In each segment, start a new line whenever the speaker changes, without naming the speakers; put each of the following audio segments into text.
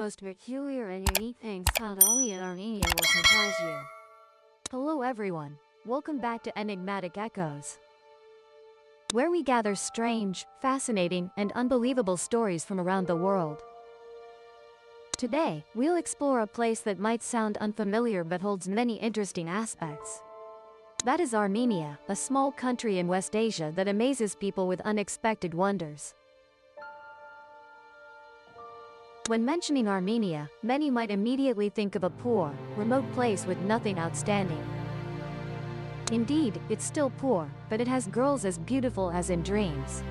most peculiar and unique things found only in Armenia will surprise you. Hello everyone, welcome back to Enigmatic Echoes, where we gather strange, fascinating, and unbelievable stories from around the world. Today, we'll explore a place that might sound unfamiliar but holds many interesting aspects. That is Armenia, a small country in West Asia that amazes people with unexpected wonders. When mentioning Armenia, many might immediately think of a poor, remote place with nothing outstanding. Indeed, it's still poor, but it has girls as beautiful as in dreams,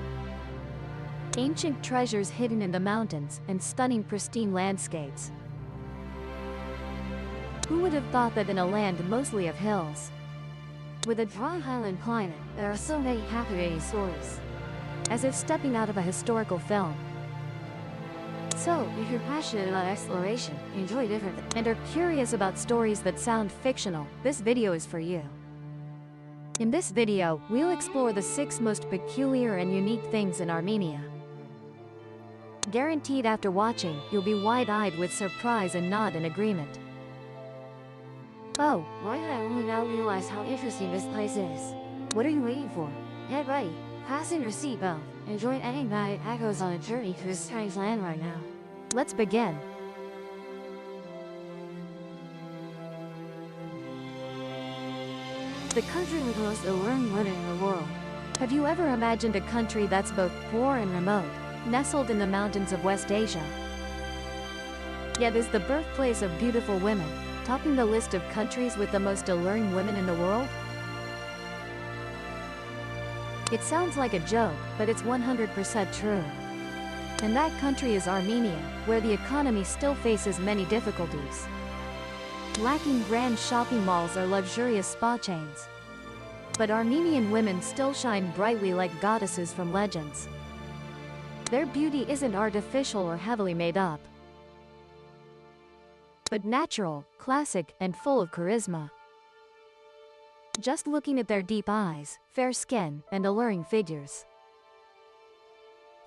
ancient treasures hidden in the mountains, and stunning pristine landscapes. Who would have thought that in a land mostly of hills, with a dry highland climate, there are so many captivating stories, as if stepping out of a historical film. So, if you're passionate about exploration, enjoy different, and are curious about stories that sound fictional, this video is for you. In this video, we'll explore the 6 most peculiar and unique things in Armenia. Guaranteed after watching, you'll be wide-eyed with surprise and nod in agreement. Oh, why did I only now realize how interesting this place is? What are you waiting for? Get ready, fasten your seatbelt, and join Enigmatic Echoes on a journey to this strange land right now. Let's begin. The country with the most alluring women in the world. Have you ever imagined a country that's both poor and remote, nestled in the mountains of West Asia, yet is the birthplace of beautiful women, topping the list of countries with the most alluring women in the world? It sounds like a joke, but it's 100% true. And that country is Armenia, where the economy still faces many difficulties, lacking grand shopping malls or luxurious spa chains. But Armenian women still shine brightly like goddesses from legends. Their beauty isn't artificial or heavily made up, but natural, classic, and full of charisma. Just looking at their deep eyes, fair skin, and alluring figures,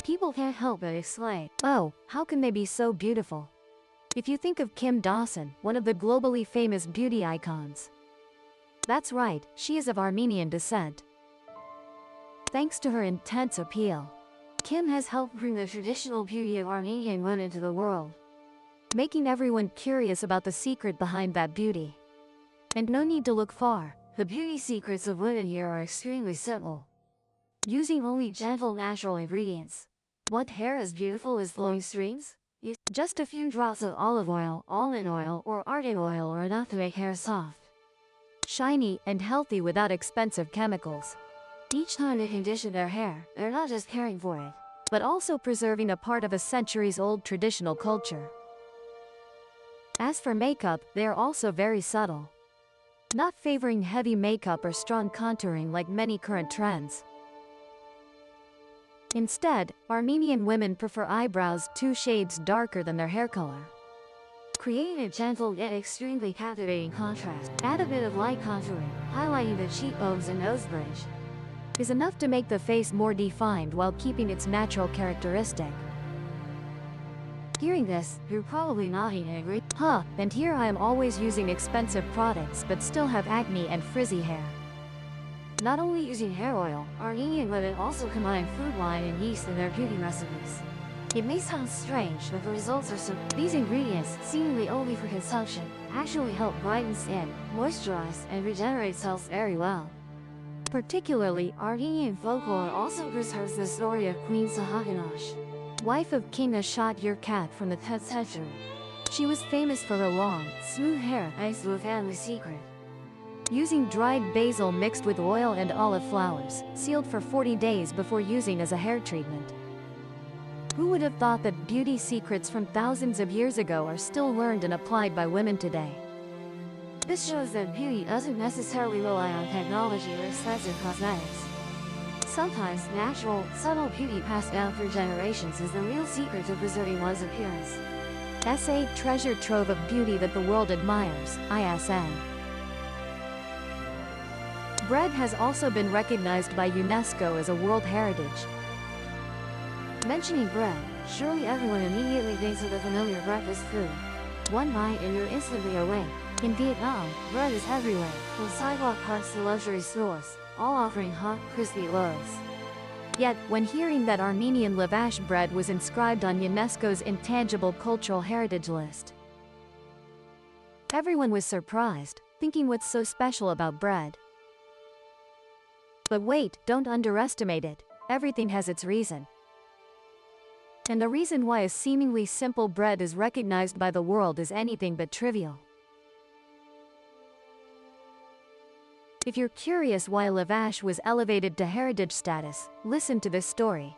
people can't help but exclaim, "Oh, how can they be so beautiful?" If you think of Kim Dawson, one of the globally famous beauty icons, that's right, she is of Armenian descent. Thanks to her intense appeal, Kim has helped bring the traditional beauty of Armenian women to the world, making everyone curious about the secret behind that beauty. And no need to look far, the beauty secrets of women here are extremely simple, using only gentle natural ingredients. Want hair as beautiful as flowing streams? Just a few drops of olive oil, almond oil, or argan oil are enough to make hair soft, shiny, and healthy without expensive chemicals. Each time they condition their hair, they're not just caring for it, but also preserving a part of a centuries-old traditional culture. As for makeup, they are also very subtle, not favoring heavy makeup or strong contouring like many current trends. Instead, Armenian women prefer eyebrows 2 shades darker than their hair color, creating a gentle yet extremely captivating contrast. Add a bit of light contouring, highlighting the cheekbones and nose bridge, is enough to make the face more defined while keeping its natural characteristic. Hearing this, you're probably nodding and agree. And here I am always using expensive products but still have acne and frizzy hair. Not only using hair oil, Armenian women also combine food wine and yeast in their beauty recipes. It may sound strange, but the results are simple. These ingredients, seemingly only for consumption, actually help brighten skin, moisturize, and regenerate cells very well. Particularly, Armenian folklore also preserves the story of Queen Sahakanash, wife of King Ashot Yerkat from the 10th century. She was famous for her long, smooth hair thanks to a family secret. Using dried basil mixed with oil and olive flowers, sealed for 40 days before using as a hair treatment. Who would have thought that beauty secrets from thousands of years ago are still learned and applied by women today? This shows that beauty doesn't necessarily rely on technology or expensive cosmetics. Sometimes natural, subtle beauty passed down for generations is the real secret to preserving one's appearance. Essay Treasure Trove of Beauty That the World Admires, ISN. Bread has also been recognized by UNESCO as a World Heritage. Mentioning bread, Surely everyone immediately thinks of the familiar breakfast food. One bite and you're instantly awake. In Vietnam, bread is everywhere, from sidewalk carts to luxury stores, all offering hot, crispy loaves. Yet, when hearing that Armenian lavash bread was inscribed on UNESCO's Intangible Cultural Heritage list, everyone was surprised, thinking what's so special about bread. But wait, don't underestimate it. Everything has its reason. And the reason why a seemingly simple bread is recognized by the world is anything but trivial. If you're curious why lavash was elevated to heritage status, listen to this story.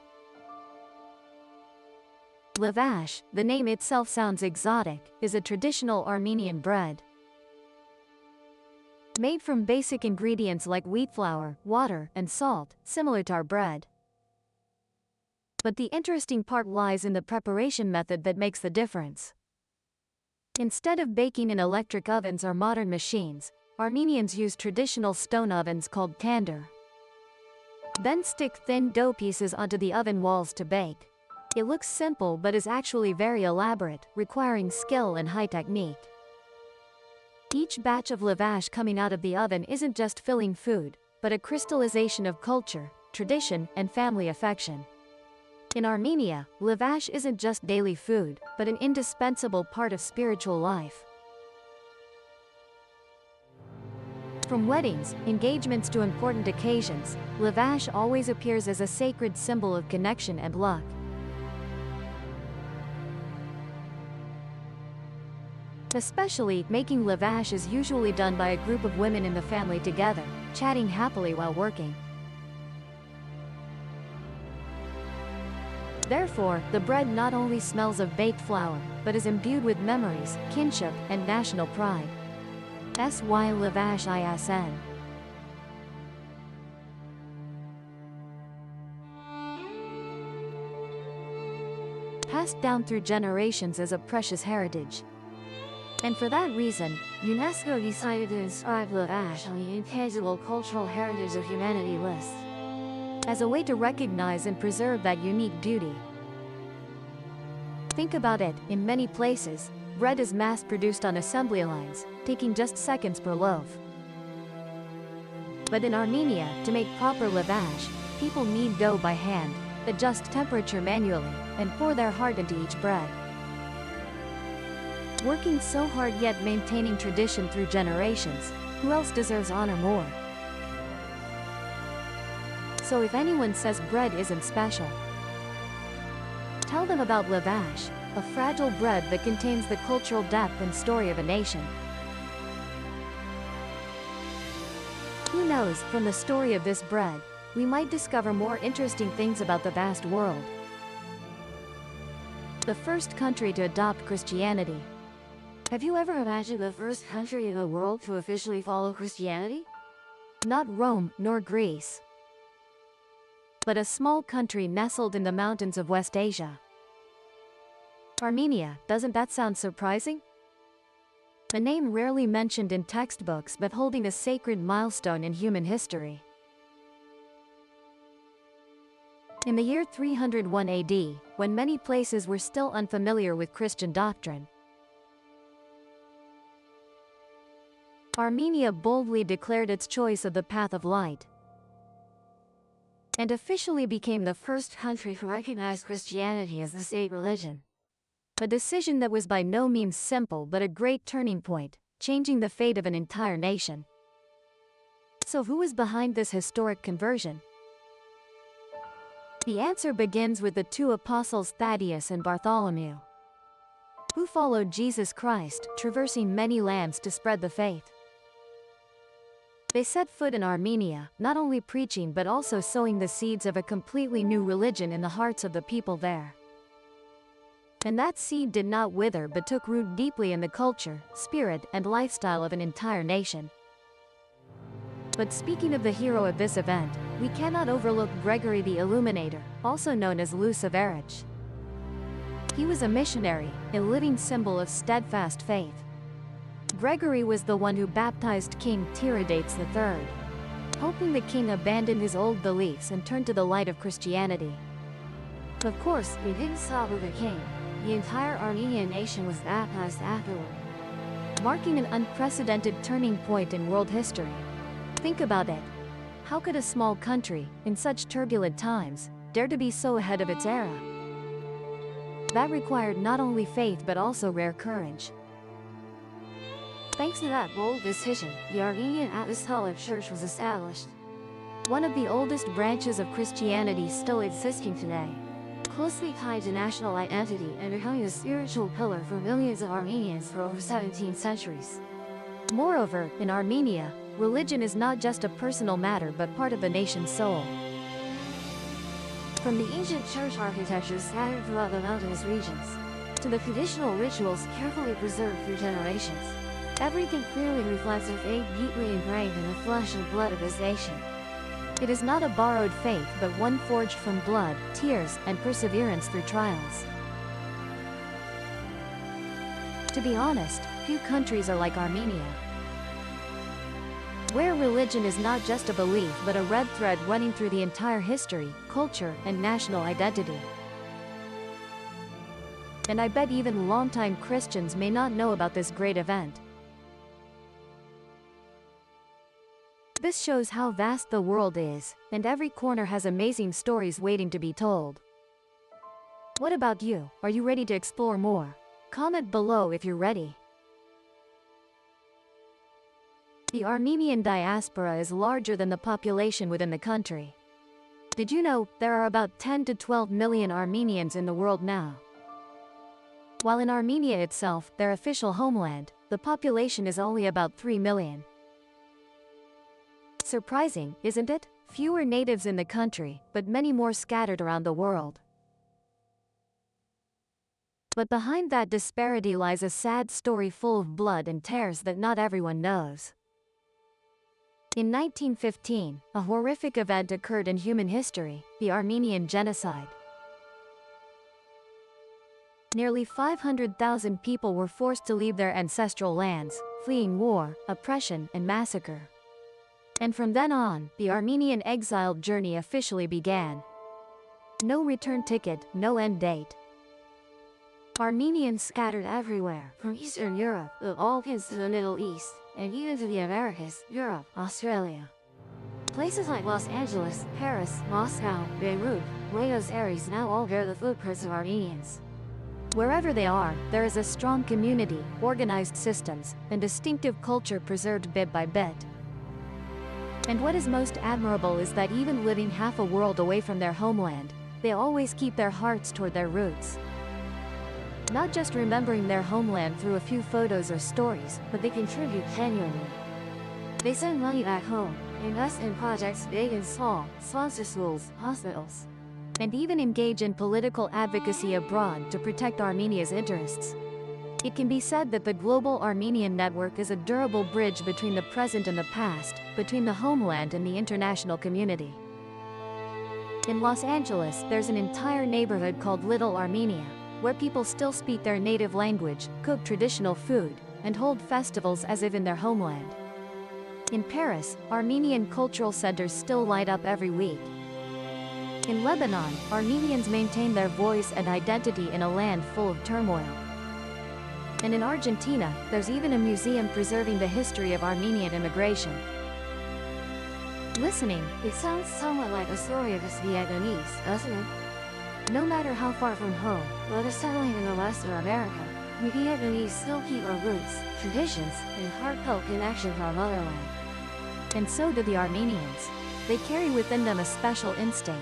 Lavash, the name itself sounds exotic, is a traditional Armenian bread. Made from basic ingredients like wheat flour, water, and salt, similar to our bread. But the interesting part lies in the preparation method that makes the difference. Instead of baking in electric ovens or modern machines, Armenians use traditional stone ovens called tandır. Then stick thin dough pieces onto the oven walls to bake. It looks simple but is actually very elaborate, requiring skill and high technique. Each batch of lavash coming out of the oven isn't just filling food, but a crystallization of culture, tradition, and family affection. In Armenia, lavash isn't just daily food, but an indispensable part of spiritual life. From weddings, engagements to important occasions, lavash always appears as a sacred symbol of connection and luck. Especially, making lavash is usually done by a group of women in the family together, chatting happily while working. Therefore, the bread not only smells of baked flour, but is imbued with memories, kinship, and national pride. Sy lavash isn. Passed down through generations as a precious heritage. And for that reason, UNESCO decided to inscribe lavash on the Intangible Cultural Heritage of Humanity list, as a way to recognize and preserve that unique duty. Think about it, in many places, bread is mass-produced on assembly lines, taking just seconds per loaf. But in Armenia, to make proper lavash, people knead dough by hand, adjust temperature manually, and pour their heart into each bread. Working so hard yet maintaining tradition through generations, who else deserves honor more? So if anyone says bread isn't special, tell them about lavash, a fragile bread that contains the cultural depth and story of a nation. Who knows, from the story of this bread, we might discover more interesting things about the vast world. The first country to adopt Christianity. Have you ever imagined the first country in the world to officially follow Christianity? Not Rome, nor Greece, but a small country nestled in the mountains of West Asia. Armenia, doesn't that sound surprising? A name rarely mentioned in textbooks but holding a sacred milestone in human history. In the year 301 AD, when many places were still unfamiliar with Christian doctrine, Armenia boldly declared its choice of the path of light, and officially became the first country to recognize Christianity as the state religion. A decision that was by no means simple but a great turning point, changing the fate of an entire nation. So who was behind this historic conversion? The answer begins with the two apostles Thaddeus and Bartholomew, who followed Jesus Christ, traversing many lands to spread the faith. They set foot in Armenia, not only preaching but also sowing the seeds of a completely new religion in the hearts of the people there. And that seed did not wither but took root deeply in the culture, spirit, and lifestyle of an entire nation. But speaking of the hero of this event, we cannot overlook Gregory the Illuminator, also known as Luciferich. He was a missionary, a living symbol of steadfast faith. Gregory was the one who baptized King Tiridates III, hoping the king abandoned his old beliefs and turned to the light of Christianity. Of course, when King Sabuga came, the entire Armenian nation was baptized afterward, marking an unprecedented turning point in world history. Think about it. How could a small country, in such turbulent times, dare to be so ahead of its era? That required not only faith but also rare courage. Thanks to that bold decision, the Armenian Apostolic Church was established, one of the oldest branches of Christianity still existing today, closely tied to national identity and becoming a spiritual pillar for millions of Armenians for over 17 centuries. Moreover, in Armenia, religion is not just a personal matter but part of the nation's soul. From the ancient church architecture scattered throughout the mountainous regions, to the traditional rituals carefully preserved through generations, everything clearly reflects a faith deeply ingrained in the flesh and blood of this nation. It is not a borrowed faith but one forged from blood, tears, and perseverance through trials. To be honest, few countries are like Armenia, where religion is not just a belief but a red thread running through the entire history, culture, and national identity. And I bet even longtime Christians may not know about this great event. This shows how vast the world is, and every corner has amazing stories waiting to be told. What about you? Are you ready to explore more? Comment below if you're ready. The Armenian diaspora is larger than the population within the country. Did you know there are about 10 to 12 million Armenians in the world now? While in Armenia itself, their official homeland, the population is only about 3 million. Surprising, isn't it? Fewer natives in the country, but many more scattered around the world. But behind that disparity lies a sad story full of blood and tears that not everyone knows. In 1915, a horrific event occurred in human history, the Armenian Genocide. Nearly 500,000 people were forced to leave their ancestral lands, fleeing war, oppression, and massacre. And from then on, the Armenian exiled journey officially began. No return ticket, no end date. Armenians scattered everywhere, from Eastern Europe, the Balkans to the Middle East, and even to the Americas, Europe, Australia. Places like Los Angeles, Paris, Moscow, Beirut, Buenos Aires now all bear the footprints of Armenians. Wherever they are, there is a strong community, organized systems, and distinctive culture preserved bit by bit. And what is most admirable is that even living half a world away from their homeland, they always keep their hearts toward their roots. Not just remembering their homeland through a few photos or stories, but they contribute genuinely. They send money back home, invest in projects big and small, sponsor schools, hospitals, and even engage in political advocacy abroad to protect Armenia's interests. It can be said that the global Armenian network is a durable bridge between the present and the past, between the homeland and the international community. In Los Angeles, there's an entire neighborhood called Little Armenia, where people still speak their native language, cook traditional food, and hold festivals as if in their homeland. In Paris, Armenian cultural centers still light up every week. In Lebanon, Armenians maintain their voice and identity in a land full of turmoil. And in Argentina, there's even a museum preserving the history of Armenian immigration. Listening, it sounds somewhat like a story of us Vietnamese, doesn't it? No matter how far from home, whether settling in the West or America, we Vietnamese still keep our roots, traditions, and heartfelt connection to our motherland. And so do the Armenians. They carry within them a special instinct.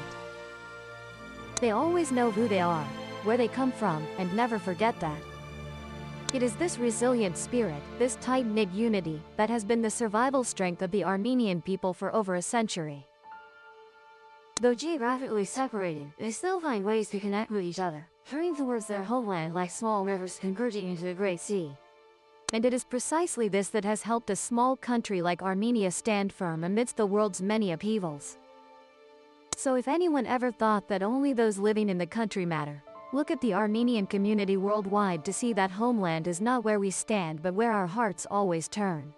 They always know who they are, where they come from, and never forget that. It is this resilient spirit, this tight-knit unity, that has been the survival strength of the Armenian people for over a century. Though geographically separated, they still find ways to connect with each other, turning towards their homeland like small rivers converging into the Great Sea. And it is precisely this that has helped a small country like Armenia stand firm amidst the world's many upheavals. So if anyone ever thought that only those living in the country matter, look at the Armenian community worldwide to see that homeland is not where we stand but where our hearts always turn.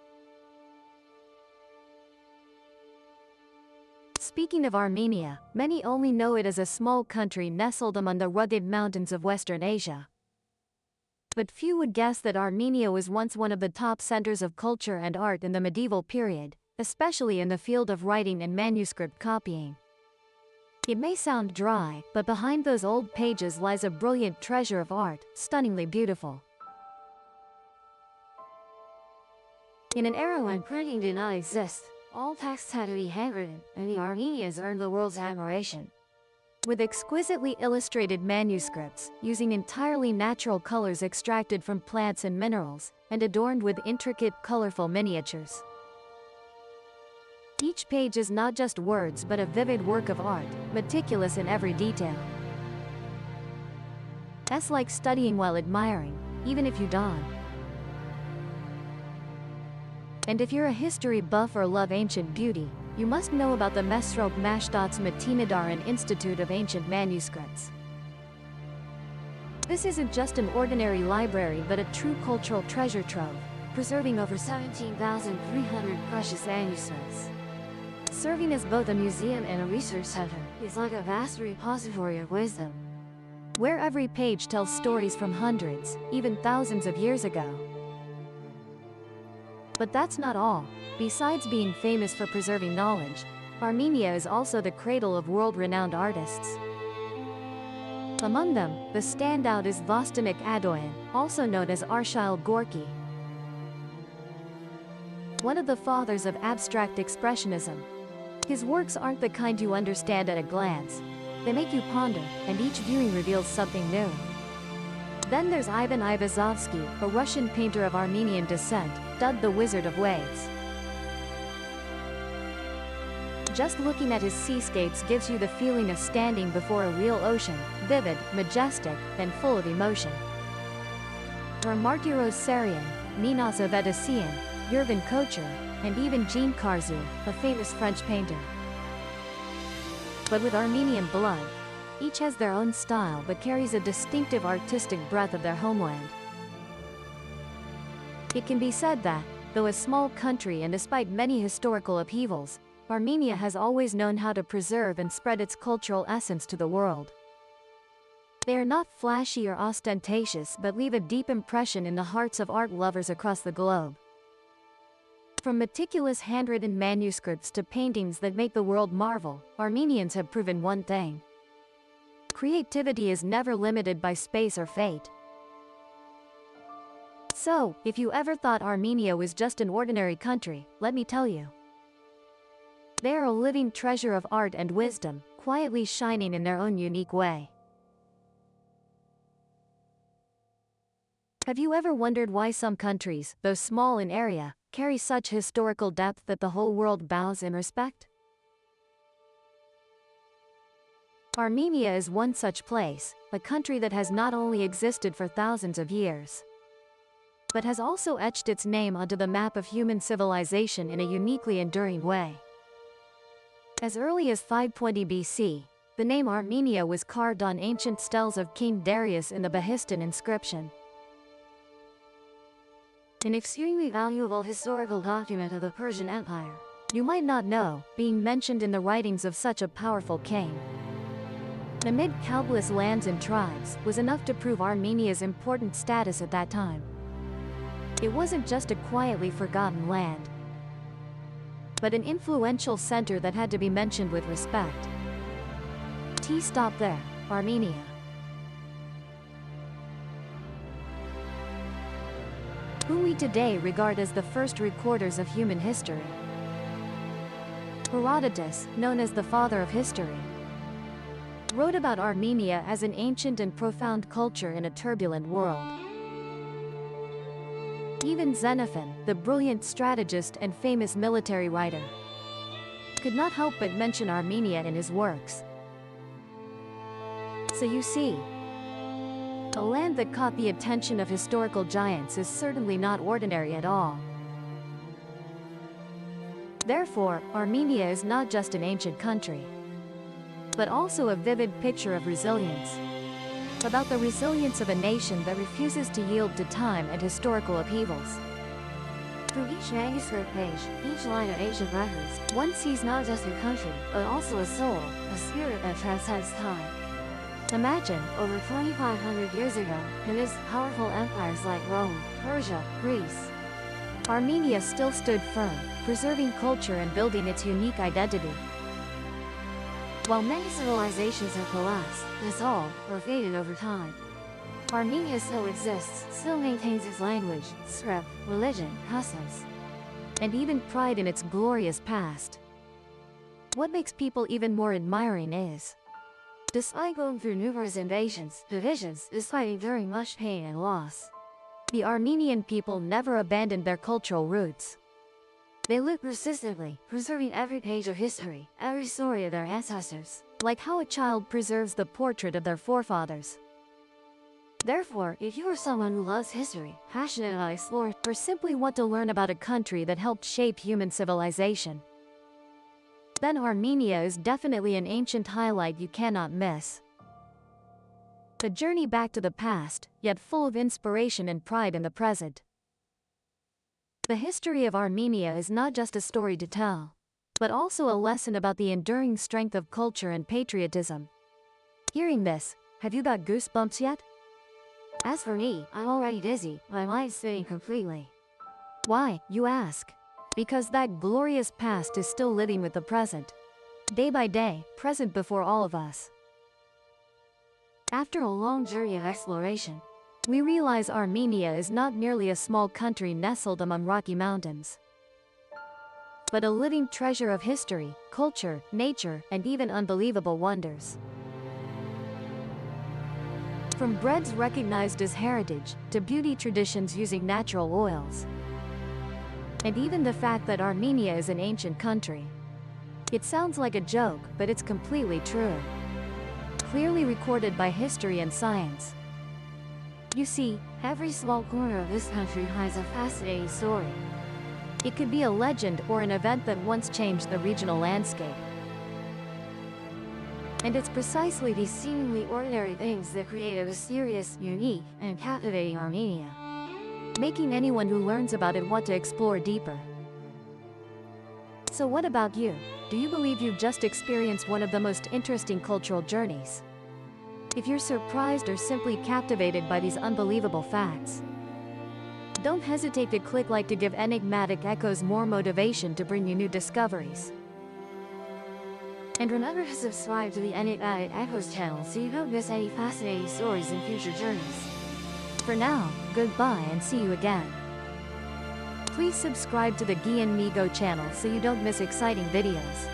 Speaking of Armenia, many only know it as a small country nestled among the rugged mountains of Western Asia. But few would guess that Armenia was once one of the top centers of culture and art in the medieval period, especially in the field of writing and manuscript copying. It may sound dry, but behind those old pages lies a brilliant treasure of art, stunningly beautiful. In an era when printing did not exist, all texts had to be handwritten, and the Armenians earned the world's admiration. With exquisitely illustrated manuscripts, using entirely natural colors extracted from plants and minerals, and adorned with intricate, colorful miniatures. Each page is not just words but a vivid work of art, meticulous in every detail. It's like studying while admiring, even if you don't. And if you're a history buff or love ancient beauty, you must know about the Mesrop Mashtot's Matinadaran Institute of Ancient Manuscripts. This isn't just an ordinary library but a true cultural treasure trove, preserving over 17,300 precious manuscripts. Serving as both a museum and a research center, it's like a vast repository of wisdom, where every page tells stories from hundreds, even thousands of years ago. But that's not all. Besides being famous for preserving knowledge, Armenia is also the cradle of world-renowned artists. Among them, the standout is Vostanik Adoyan, also known as Arshile Gorky, one of the fathers of abstract expressionism. His works aren't the kind you understand at a glance. They make you ponder, and each viewing reveals something new. Then there's Ivan Ivazovsky, a Russian painter of Armenian descent, dubbed the Wizard of Waves. Just looking at his seascapes gives you the feeling of standing before a real ocean, vivid, majestic, and full of emotion. Or Martyros Sarian, Minas Avedisian, Yervin Kocher, and even Jean Carzou, a famous French painter. But with Armenian blood, each has their own style but carries a distinctive artistic breath of their homeland. It can be said that, though a small country and despite many historical upheavals, Armenia has always known how to preserve and spread its cultural essence to the world. They are not flashy or ostentatious but leave a deep impression in the hearts of art lovers across the globe. From meticulous handwritten manuscripts to paintings that make the world marvel, Armenians have proven one thing: creativity is never limited by space or fate. So, if you ever thought Armenia was just an ordinary country, let me tell you, they are a living treasure of art and wisdom, quietly shining in their own unique way. Have you ever wondered why some countries, though small in area, carry such historical depth that the whole world bows in respect? Armenia is one such place, a country that has not only existed for thousands of years, but has also etched its name onto the map of human civilization in a uniquely enduring way. As early as 520 BC, the name Armenia was carved on ancient steles of King Darius in the Behistun inscription, an extremely valuable historical document of the Persian Empire. You might not know, being mentioned in the writings of such a powerful king, amid countless lands and tribes, was enough to prove Armenia's important status at that time. It wasn't just a quietly forgotten land, but an influential center that had to be mentioned with respect. Stop there, Armenia. Who we today regard as the first recorders of human history. Herodotus, known as the father of history, wrote about Armenia as an ancient and profound culture in a turbulent world. Even Xenophon, the brilliant strategist and famous military writer, could not help but mention Armenia in his works. So you see, a land that caught the attention of historical giants is certainly not ordinary at all. Therefore, Armenia is not just an ancient country, but also a vivid picture of resilience. About the resilience of a nation that refuses to yield to time and historical upheavals. Through each manuscript page, each line of ancient records, one sees not just a country, but also a soul, a spirit that transcends time. Imagine, over 2,500 years ago, amidst powerful empires like Rome, Persia, Greece, Armenia still stood firm, preserving culture and building its unique identity. While many civilizations have collapsed, dissolved, or faded over time, Armenia still exists, still maintains its language, script, religion, customs, and even pride in its glorious past. What makes people even more admiring is, despite going through numerous invasions, divisions, despite enduring much pain and loss, the Armenian people never abandoned their cultural roots. They lived persistently, preserving every page of history, every story of their ancestors, like how a child preserves the portrait of their forefathers. Therefore, if you are someone who loves history, passionate about exploring, or simply want to learn about a country that helped shape human civilization, then Armenia is definitely an ancient highlight you cannot miss. A journey back to the past, yet full of inspiration and pride in the present. The history of Armenia is not just a story to tell, but also a lesson about the enduring strength of culture and patriotism. Hearing this, have you got goosebumps yet? As for me, I'm already dizzy, my mind's spinning completely. Why, you ask? Because that glorious past is still living with the present. Day by day, present before all of us. After a long journey of exploration, we realize Armenia is not merely a small country nestled among rocky mountains, but a living treasure of history, culture, nature, and even unbelievable wonders. From breads recognized as heritage, to beauty traditions using natural oils, and even the fact that Armenia is an ancient country. It sounds like a joke, but it's completely true. Clearly recorded by history and science. You see, every small corner of this country hides a fascinating story. It could be a legend or an event that once changed the regional landscape. And it's precisely these seemingly ordinary things that create a mysterious, unique, and captivating Armenia, making anyone who learns about it want to explore deeper. So what about you? Do you believe you've just experienced one of the most interesting cultural journeys? If you're surprised or simply captivated by these unbelievable facts, don't hesitate to click like to give Enigmatic Echoes more motivation to bring you new discoveries. And remember to subscribe to the Enigmatic Echoes channel so you don't miss any fascinating stories in future journeys. For now, goodbye and see you again. Please subscribe to the Gian Migo channel so you don't miss exciting videos.